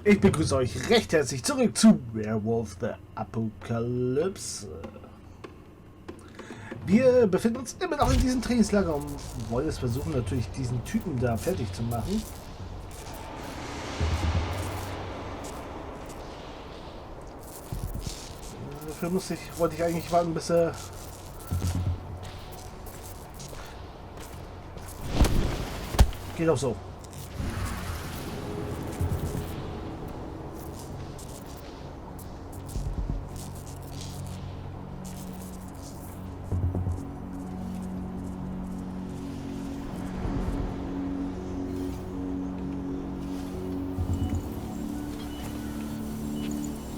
Ich begrüße euch recht herzlich zurück zu Werewolf the Apocalypse. Wir befinden uns immer noch in diesem Trainingslager und wollen es versuchen, natürlich diesen Typen da fertig zu machen. Dafür wollte ich eigentlich warten, bis er... Geht auch so.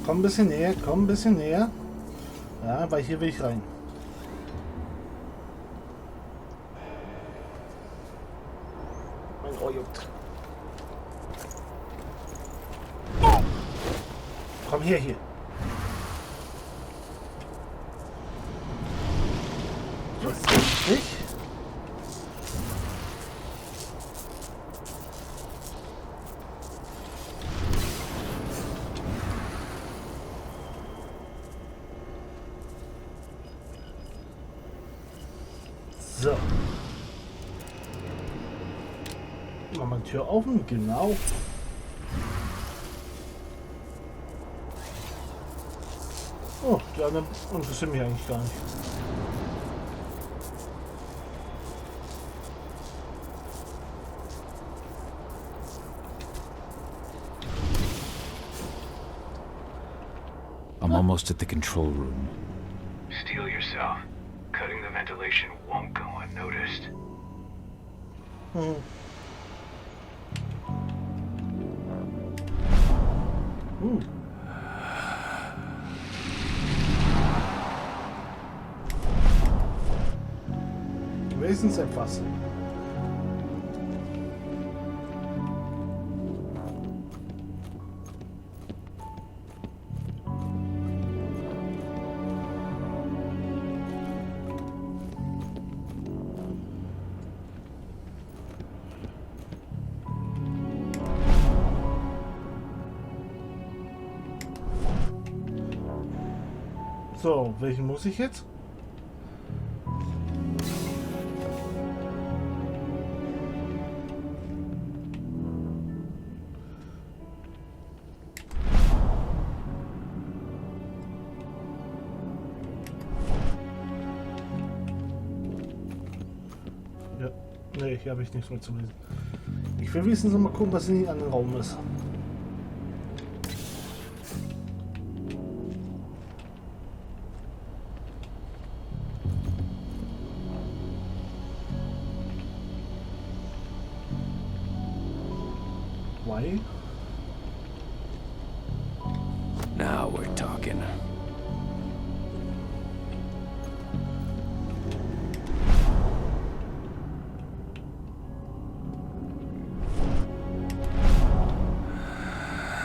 Komm ein bisschen näher, komm ein bisschen näher. Ja, weil hier will ich rein. Mein Ohr juckt. Oh! Komm her, hier. So, richtig. So. Machen wir die Tür offen, genau. Oh, die anderen interessieren mich eigentlich gar nicht. I'm almost at the control room. Steel yourself. Cutting the ventilation won't go unnoticed. Wenigstens etwas. So, welchen muss ich jetzt? Ja, nee, hier habe ich nichts mehr zu lesen. Ich will wenigstens noch mal gucken, was in den anderen Raum ist. Why? Now we're talking.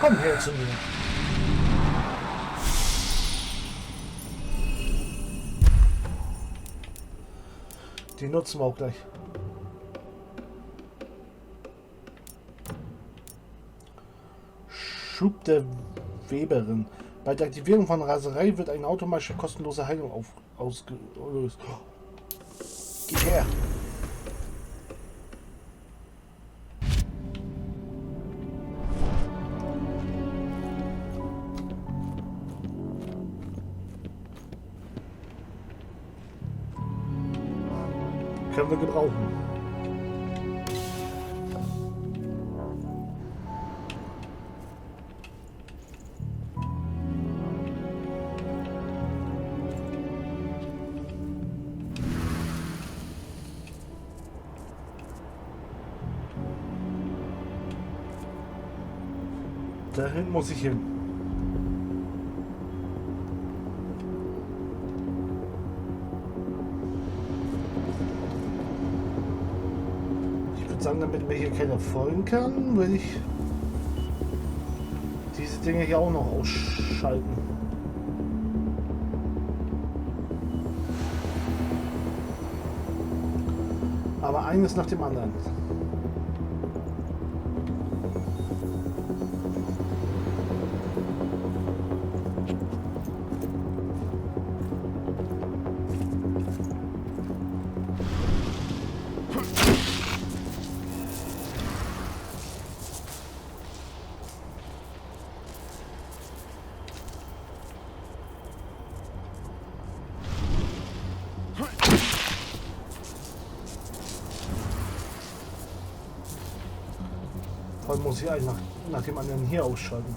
Komm her zu mir. Die nutzen wir auch gleich. Schub der Weberin. Bei der Aktivierung von Raserei wird eine automatische kostenlose Heilung ausgelöst. Geh her. Können wir gebrauchen. Dahin muss ich hin. Ich würde sagen, damit mir hier keiner folgen kann, will ich diese Dinge hier auch noch ausschalten. Aber eines nach dem anderen. muss ich einen nach dem anderen hier ausschalten.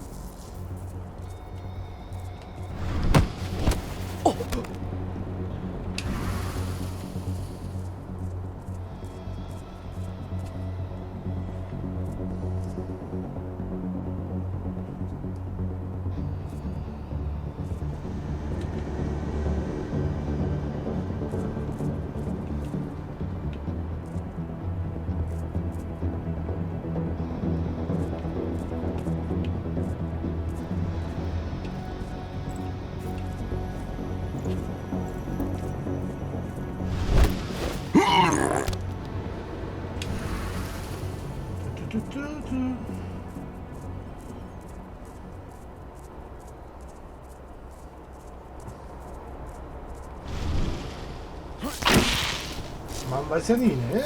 Man weiß ja nie, ne?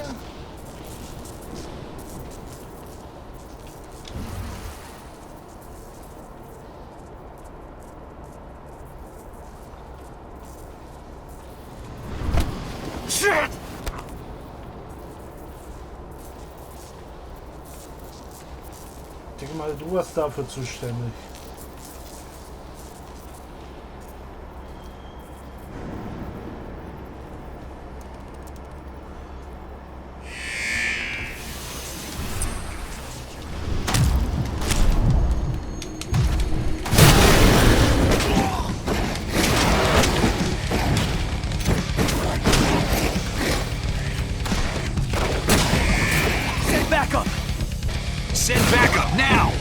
Shit! Ich denke mal, du warst dafür zuständig. Send backup now!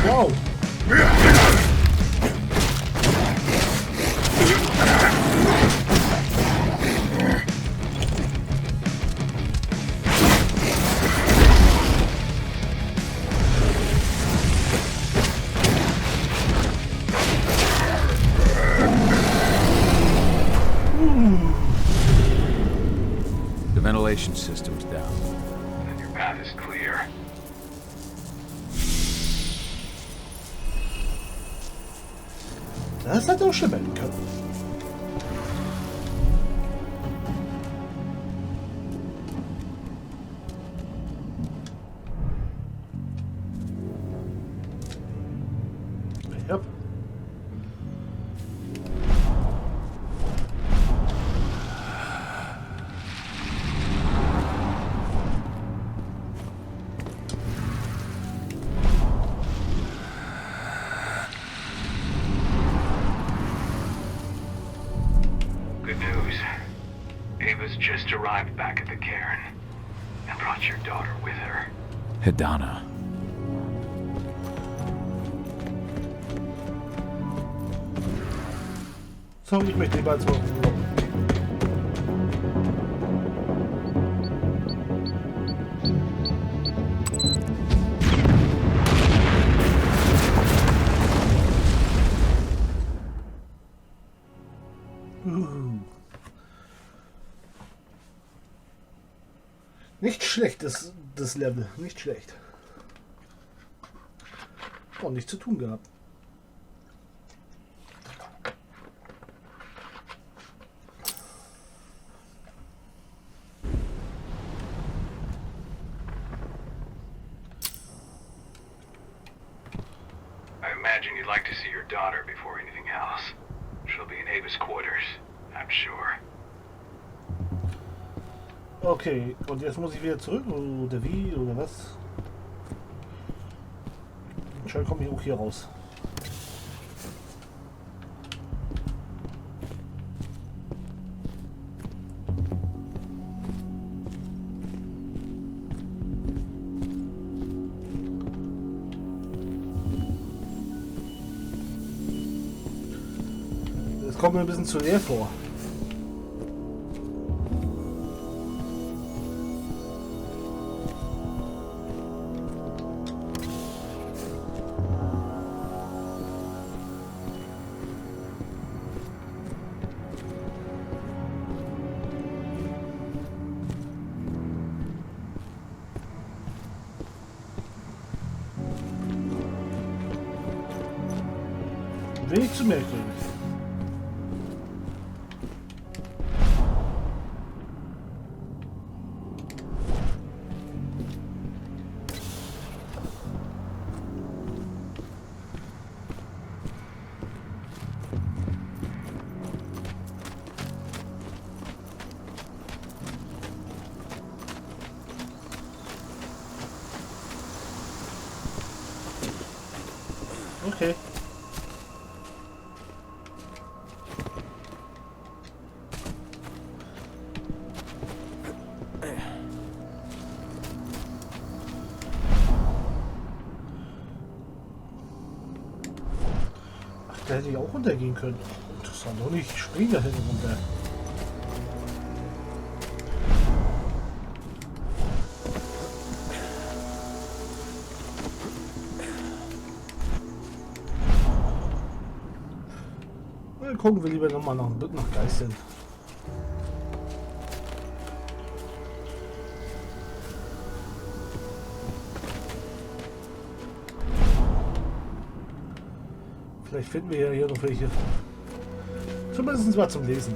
Wow! The ventilation system's down. Then your path is clear. Das hätte auch schon werden können. Yep. Good news. Ava's just arrived back at the cairn and brought your daughter with her. Hedana. So, ich möchte lieber als Wochen. Nicht schlecht, das Level. Nicht schlecht. Auch nichts zu tun gehabt. I imagine you'd like to see your daughter before anything else. She'll be in Ava's quarters, I'm sure. Okay, und jetzt muss ich wieder zurück, oder wie, oder was? Anscheinend komme ich auch hier raus. Das kommt mir ein bisschen zu leer vor. Wenig zu merkwürdig. Okay. Ach, da hätte ich auch runtergehen können. Interessant, doch nicht. Ich springe da hinten runter. Dann gucken wir lieber nochmal nach Geistern. Vielleicht finden wir ja hier noch welche. Zumindest mal zum Lesen.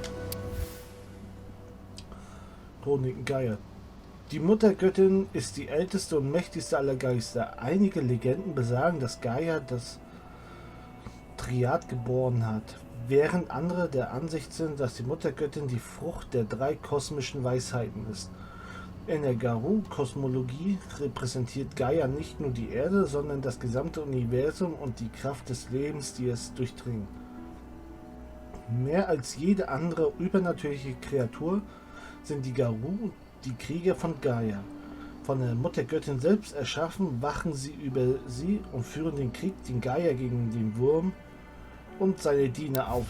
Chroniken Gaia. Die Muttergöttin ist die älteste und mächtigste aller Geister. Einige Legenden besagen, dass Gaia das Triad geboren hat, während andere der Ansicht sind, dass die Muttergöttin die Frucht der 3 kosmischen Weisheiten ist. In der Garou-Kosmologie repräsentiert Gaia nicht nur die Erde, sondern das gesamte Universum und die Kraft des Lebens, die es durchdringt. Mehr als jede andere übernatürliche Kreatur sind die Garou die Krieger von Gaia. Von der Muttergöttin selbst erschaffen, wachen sie über sie und führen den Krieg, den Gaia gegen den Wurm und seine Diener ausrichtet.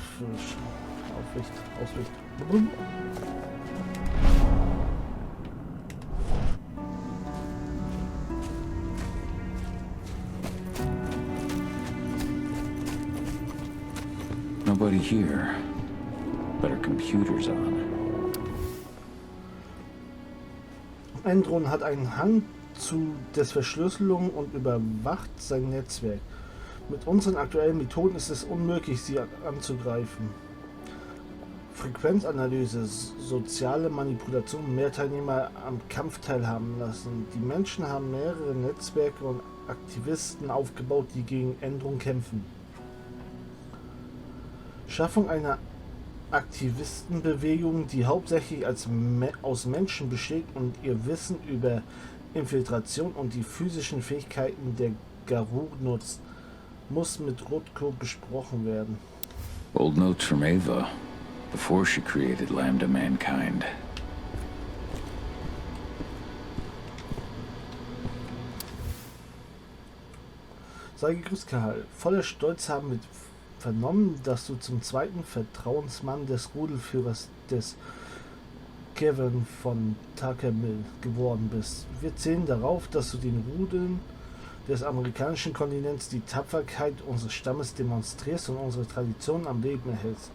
Nobody here. Better computers on. Endron hat einen Hang zu der Verschlüsselung und überwacht sein Netzwerk. Mit unseren aktuellen Methoden ist es unmöglich, sie anzugreifen. Frequenzanalyse, soziale Manipulation, mehr Teilnehmer am Kampf teilhaben lassen. Die Menschen haben mehrere Netzwerke und Aktivisten aufgebaut, die gegen Änderungen kämpfen. Schaffung einer Aktivistenbewegung, die hauptsächlich aus Menschen besteht und ihr Wissen über Infiltration und die physischen Fähigkeiten der Garou nutzt, muss mit Rotko besprochen werden. Old notes from Ava, before she created Lambda Mankind. Sei gegrüßt, Karl. Voller Stolz haben wir vernommen, dass du zum zweiten Vertrauensmann des Rudelführers des Kevin von Takermill geworden bist. Wir zählen darauf, dass du den Rudeln des amerikanischen Kontinents die Tapferkeit unseres Stammes demonstrierst und unsere Tradition am Leben erhältst.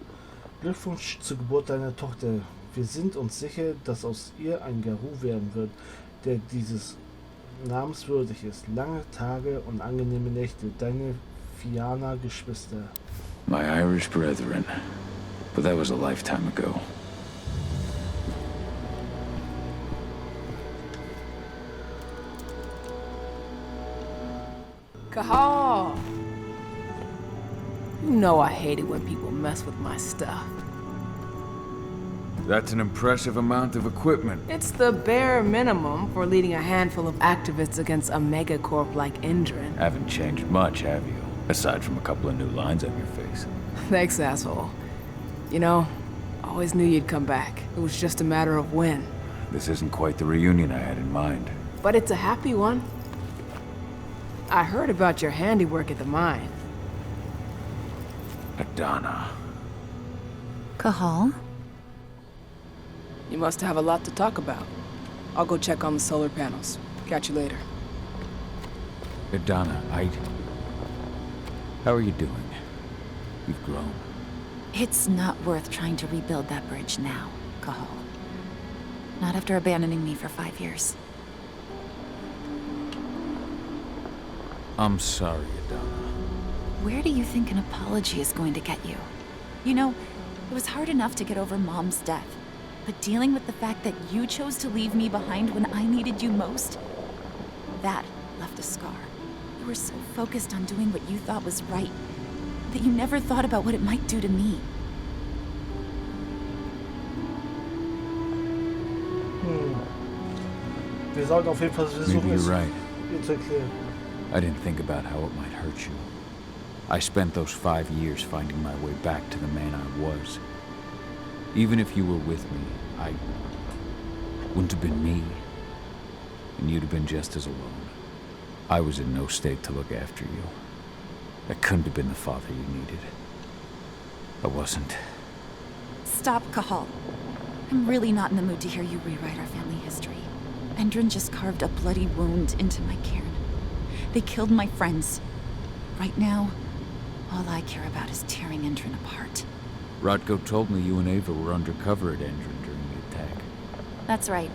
Glückwunsch zur Geburt deiner Tochter. Wir sind uns sicher, dass aus ihr ein Garou werden wird, der dieses Namens würdig ist. Lange Tage und angenehme Nächte. Deine Fiana-Geschwister. My Irish brethren. But that was a lifetime ago. Kahal! You know I hate it when people mess with my stuff. That's an impressive amount of equipment. It's the bare minimum for leading a handful of activists against a megacorp like Indran. Haven't changed much, have you? Aside from a couple of new lines on your face. Thanks, asshole. You know, I always knew you'd come back. It was just a matter of when. This isn't quite the reunion I had in mind. But it's a happy one. I heard about your handiwork at the mine. Adana. Kahal? You must have a lot to talk about. I'll go check on the solar panels. Catch you later. Adana, how are you doing? You've grown. It's not worth trying to rebuild that bridge now, Kahal. Not after abandoning me for 5 years. I'm sorry, Adana. Where do you think an apology is going to get you? You know, it was hard enough to get over Mom's death, but dealing with the fact that you chose to leave me behind when I needed you most, that left a scar. You were so focused on doing what you thought was right that you never thought about what it might do to me. Wir sollten auf jeden Fall versuchen, Maybe es you're right. ihr zu erklären. I didn't think about how it might hurt you. I spent those 5 years finding my way back to the man I was. Even if you were with me, I wouldn't have been me. And you'd have been just as alone. I was in no state to look after you. I couldn't have been the father you needed. I wasn't. Stop, Cahal. I'm really not in the mood to hear you rewrite our family history. Endron just carved a bloody wound into my cairn. They killed my friends. Right now, all I care about is tearing Endron apart. Rodko told me you and Ava were undercover at Endron during the attack. That's right.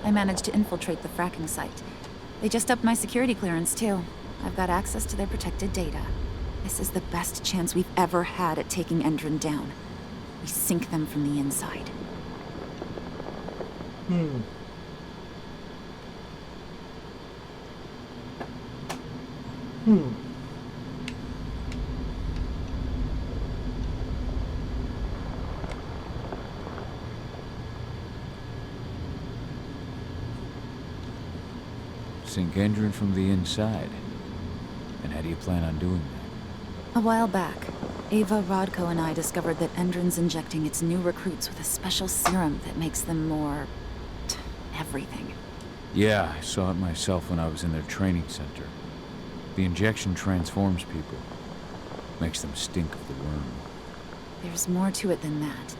I managed to infiltrate the fracking site. They just upped my security clearance, too. I've got access to their protected data. This is the best chance we've ever had at taking Endron down. We sink them from the inside. Sink Endron from the inside. And how do you plan on doing that? A while back, Ava, Rodko, and I discovered that Endron's injecting its new recruits with a special serum that makes them more... everything. Yeah, I saw it myself when I was in their training center. The injection transforms people. Makes them stink of the worm. There's more to it than that.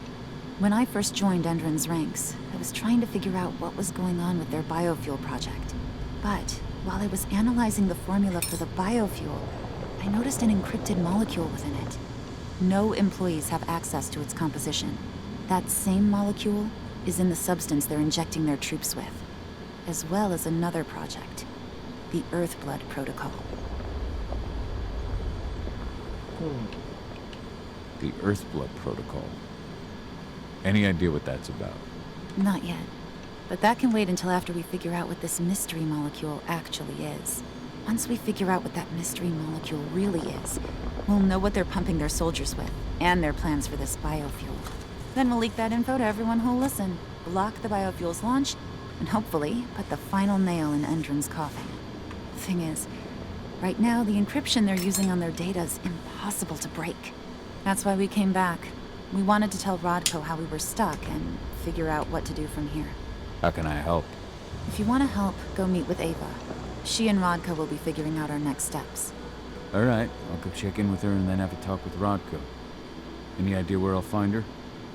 When I first joined Endron's ranks, I was trying to figure out what was going on with their biofuel project. But while I was analyzing the formula for the biofuel, I noticed an encrypted molecule within it. No employees have access to its composition. That same molecule is in the substance they're injecting their troops with, as well as another project, the Earthblood Protocol. The Earthblood Protocol. Any idea what that's about? Not yet. But that can wait until after we figure out what this mystery molecule actually is. Once we figure out what that mystery molecule really is, we'll know what they're pumping their soldiers with, and their plans for this biofuel. Then we'll leak that info to everyone who'll listen, block the biofuel's launch, and hopefully put the final nail in Endron's coffin. The thing is, right now the encryption they're using on their data is impossible to break. That's why we came back. We wanted to tell Rodko how we were stuck and figure out what to do from here. How can I help? If you want to help, go meet with Ava. She and Rodko will be figuring out our next steps. All right, I'll go check in with her and then have a talk with Rodko. Any idea where I'll find her?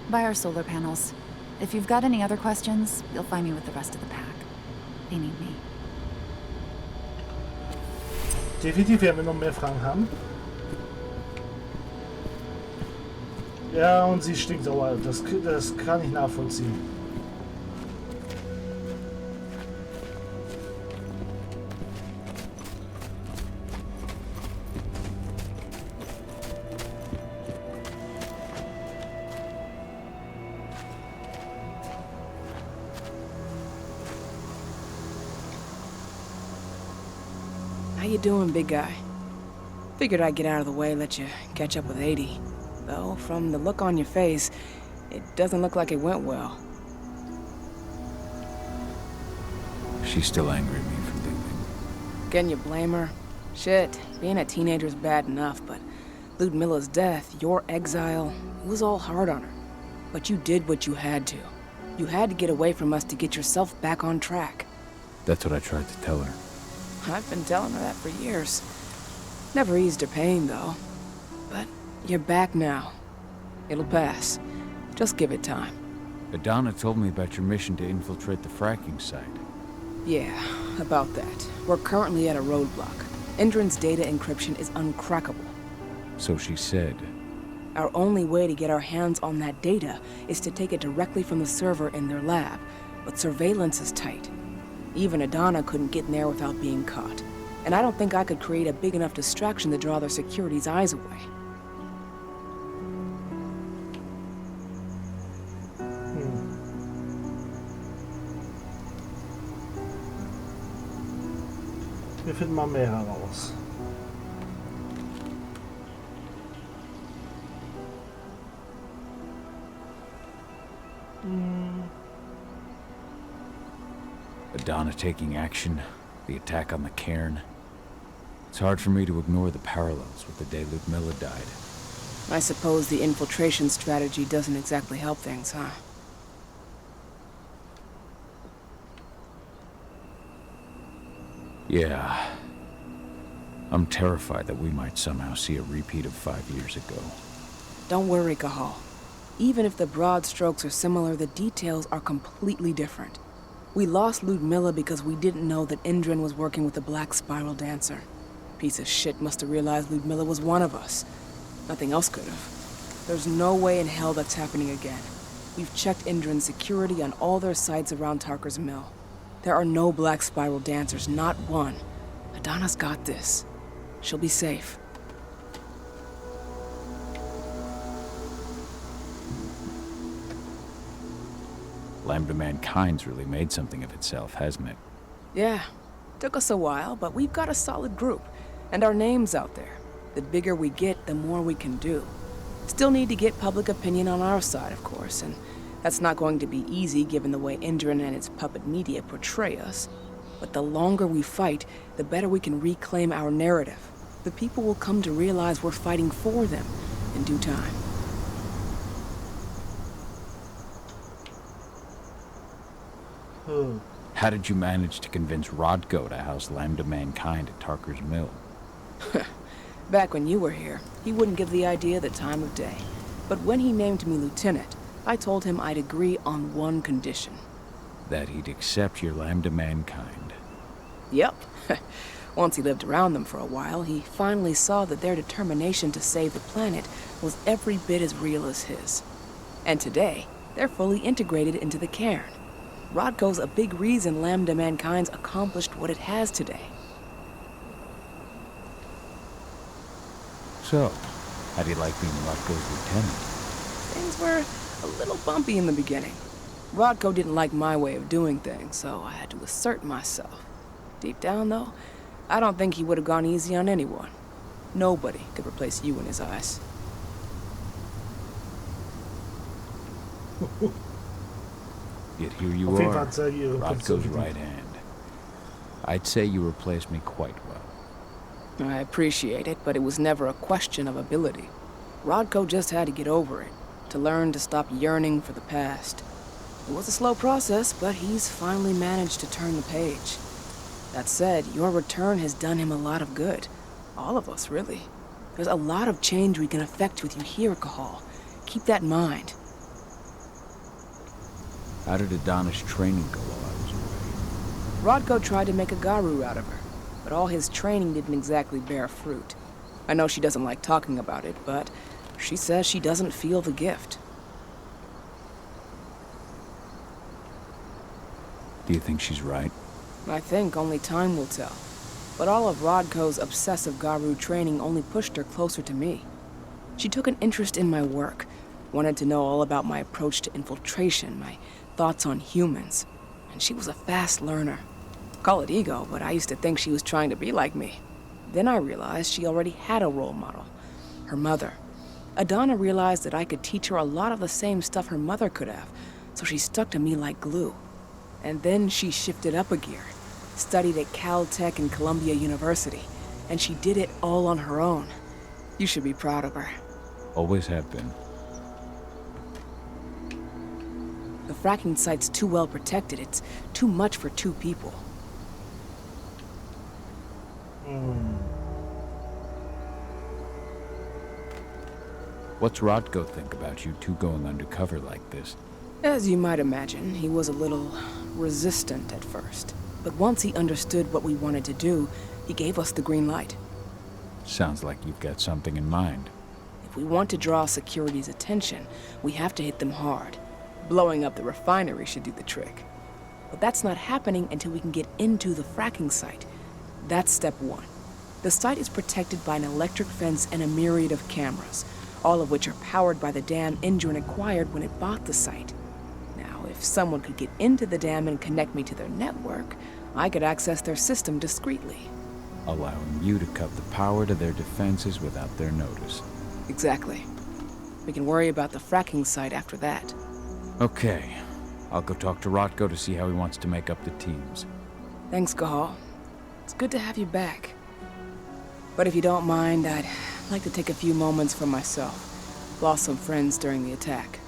By our solar panels. If you've got any other questions, you'll find me with the rest of the pack. They need me. Definitiv werden wir noch mehr Fragen haben. Ja, und sie stinkt sauer. Das kann ich nachvollziehen. How you doing, big guy? Figured I'd get out of the way, let you catch up with 80. Though, from the look on your face, it doesn't look like it went well. She's still angry at me for leaving. Can you blame her? Shit, being a teenager's bad enough, but Ludmilla's death, your exile, it was all hard on her. But you did what you had to. You had to get away from us to get yourself back on track. That's what I tried to tell her. I've been telling her that for years. Never eased her pain, though. But you're back now. It'll pass. Just give it time. Adana told me about your mission to infiltrate the fracking site. Yeah, about that. We're currently at a roadblock. Endron's data encryption is uncrackable. So she said. Our only way to get our hands on that data is to take it directly from the server in their lab, but surveillance is tight. Even Adana couldn't get in there without being caught. And I don't think I could create a big enough distraction to draw their security's eyes away. Wir finden mal mehr heraus. Adana taking action, the attack on the cairn. It's hard for me to ignore the parallels with the day Ludmilla died. I suppose the infiltration strategy doesn't exactly help things, huh? Yeah. I'm terrified that we might somehow see a repeat of 5 years ago. Don't worry, Cahal. Even if the broad strokes are similar, the details are completely different. We lost Ludmilla because we didn't know that Indran was working with the Black Spiral Dancer. Piece of shit must have realized Ludmilla was one of us. Nothing else could have. There's no way in hell that's happening again. We've checked Indran's security on all their sites around Tarker's Mill. There are no Black Spiral Dancers, not one. Adana's got this. She'll be safe. Lambda Mankind's really made something of itself, hasn't it? Yeah. Took us a while, but we've got a solid group. And our name's out there. The bigger we get, the more we can do. Still need to get public opinion on our side, of course, and that's not going to be easy given the way Indran and its puppet media portray us. But the longer we fight, the better we can reclaim our narrative. The people will come to realize we're fighting for them in due time. How did you manage to convince Rodko to house Lambda Mankind at Tarker's Mill? Back when you were here, he wouldn't give the idea the time of day. But when he named me lieutenant, I told him I'd agree on one condition. That he'd accept your Lambda Mankind. Yep. Once he lived around them for a while, he finally saw that their determination to save the planet was every bit as real as his. And today, they're fully integrated into the cairn. Rodko's a big reason Lambda Mankind's accomplished what it has today. So, how do you like being Rodko's lieutenant? Things were a little bumpy in the beginning. Rodko didn't like my way of doing things, so I had to assert myself. Deep down, though, I don't think he would have gone easy on anyone. Nobody could replace you in his eyes. Yet here you Auf jeden are, Fall seid ihr Rodko's right hand. I'd say you replaced me quite well. I appreciate it, but it was never a question of ability. Rodko just had to get over it, to learn to stop yearning for the past. It was a slow process, but he's finally managed to turn the page. That said, your return has done him a lot of good. All of us, really. There's a lot of change we can effect with you here, Cahal. Keep that in mind. How did Adana's training go while I was away? Rodko tried to make a Garu out of her, but all his training didn't exactly bear fruit. I know she doesn't like talking about it, but she says she doesn't feel the gift. Do you think she's right? I think only time will tell. But all of Rodko's obsessive Garu training only pushed her closer to me. She took an interest in my work, wanted to know all about my approach to infiltration, my thoughts on humans, and she was a fast learner. Call it ego, but I used to think she was trying to be like me. Then I realized she already had a role model, her mother. Adana realized that I could teach her a lot of the same stuff her mother could have, so she stuck to me like glue. And then she shifted up a gear, studied at Caltech and Columbia University, and she did it all on her own. You should be proud of her. Always have been. The fracking site's too well protected. It's too much for two people. What's Rodko think about you two going undercover like this? As you might imagine, he was a little resistant at first. But once he understood what we wanted to do, he gave us the green light. Sounds like you've got something in mind. If we want to draw security's attention, we have to hit them hard. Blowing up the refinery should do the trick. But that's not happening until we can get into the fracking site. That's step one. The site is protected by an electric fence and a myriad of cameras, all of which are powered by the dam Indran acquired when it bought the site. Now, if someone could get into the dam and connect me to their network, I could access their system discreetly. Allowing you to cut the power to their defenses without their notice. Exactly. We can worry about the fracking site after that. Okay. I'll go talk to Rotko to see how he wants to make up the teams. Thanks, Gahal. It's good to have you back. But if you don't mind, I'd like to take a few moments for myself. Lost some friends during the attack.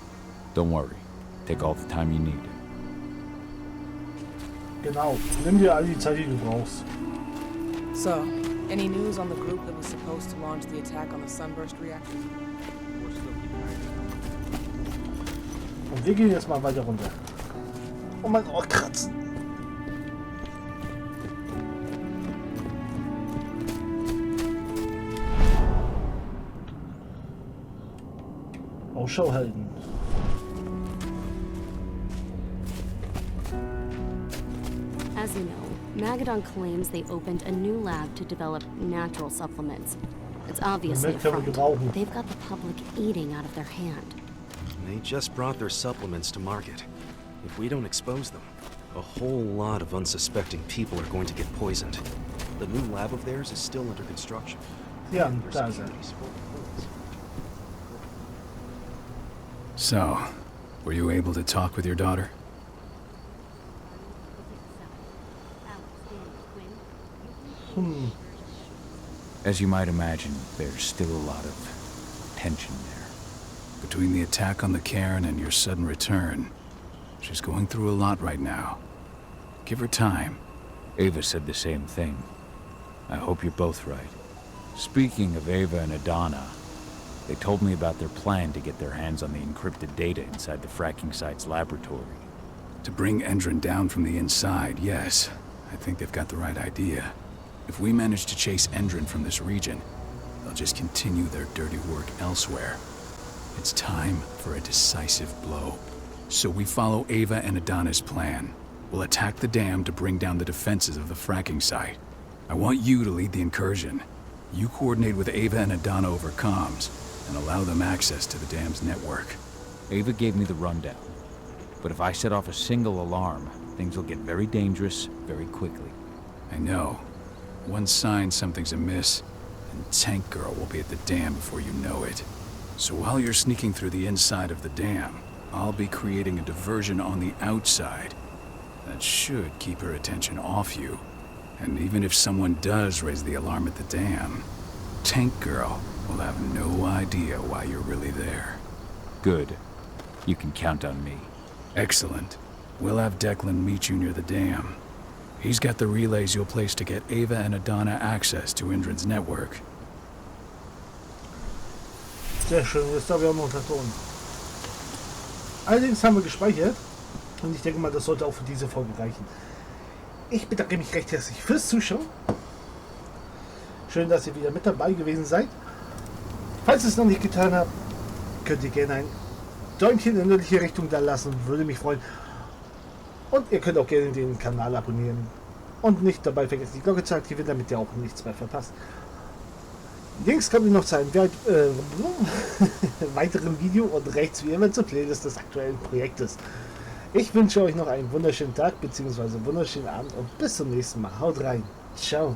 Don't worry. Take all the time you need. Genau. Nimm dir all die Zeit, die du brauchst. So, any news on the group that was supposed to launch the attack on the Sunburst reactor? Und wir gehen jetzt mal weiter runter. Oh mein Gott, kratzen. Ausschau halten. As you know, Magadon claims they opened a new lab to develop natural supplements. It's obviously a front. They've got the public eating out of their hand. They just brought their supplements to market. If we don't expose them, a whole lot of unsuspecting people are going to get poisoned. The new lab of theirs is still under construction. Ja, da ist er. So, were you able to talk with your daughter? As you might imagine, there's still a lot of tension there. Between the attack on the cairn and your sudden return, she's going through a lot right now. Give her time. Ava said the same thing. I hope you're both right. Speaking of Ava and Adana, they told me about their plan to get their hands on the encrypted data inside the fracking site's laboratory. To bring Endron down from the inside, yes. I think they've got the right idea. If we manage to chase Endron from this region, they'll just continue their dirty work elsewhere. It's time for a decisive blow. So we follow Ava and Adana's plan. We'll attack the dam to bring down the defenses of the fracking site. I want you to lead the incursion. You coordinate with Ava and Adana over comms, and allow them access to the dam's network. Ava gave me the rundown. But if I set off a single alarm, things will get very dangerous very quickly. I know. One sign something's amiss, and Tank Girl will be at the dam before you know it. So while you're sneaking through the inside of the dam, I'll be creating a diversion on the outside. That should keep her attention off you. And even if someone does raise the alarm at the dam, Tank Girl will have no idea why you're really there. Good. You can count on me. Excellent. We'll have Declan meet you near the dam. He's got the relays you'll place to get Ava and Adana access to Indran's network. Sehr schön, jetzt da wir haben noch Ton. Allerdings haben wir gespeichert und ich denke mal, das sollte auch für diese Folge reichen. Ich bedanke mich recht herzlich fürs Zuschauen. Schön, dass ihr wieder mit dabei gewesen seid. Falls ihr es noch nicht getan habt, könnt ihr gerne ein Däumchen in nördliche Richtung da lassen, würde mich freuen. Und ihr könnt auch gerne den Kanal abonnieren. Und nicht dabei vergessen, die Glocke zu aktivieren, damit ihr auch nichts mehr verpasst. Links kommt ihr noch zu einem weiteren Video und rechts wie immer zur Playlist des aktuellen Projektes. Ich wünsche euch noch einen wunderschönen Tag bzw. wunderschönen Abend und bis zum nächsten Mal. Haut rein. Ciao.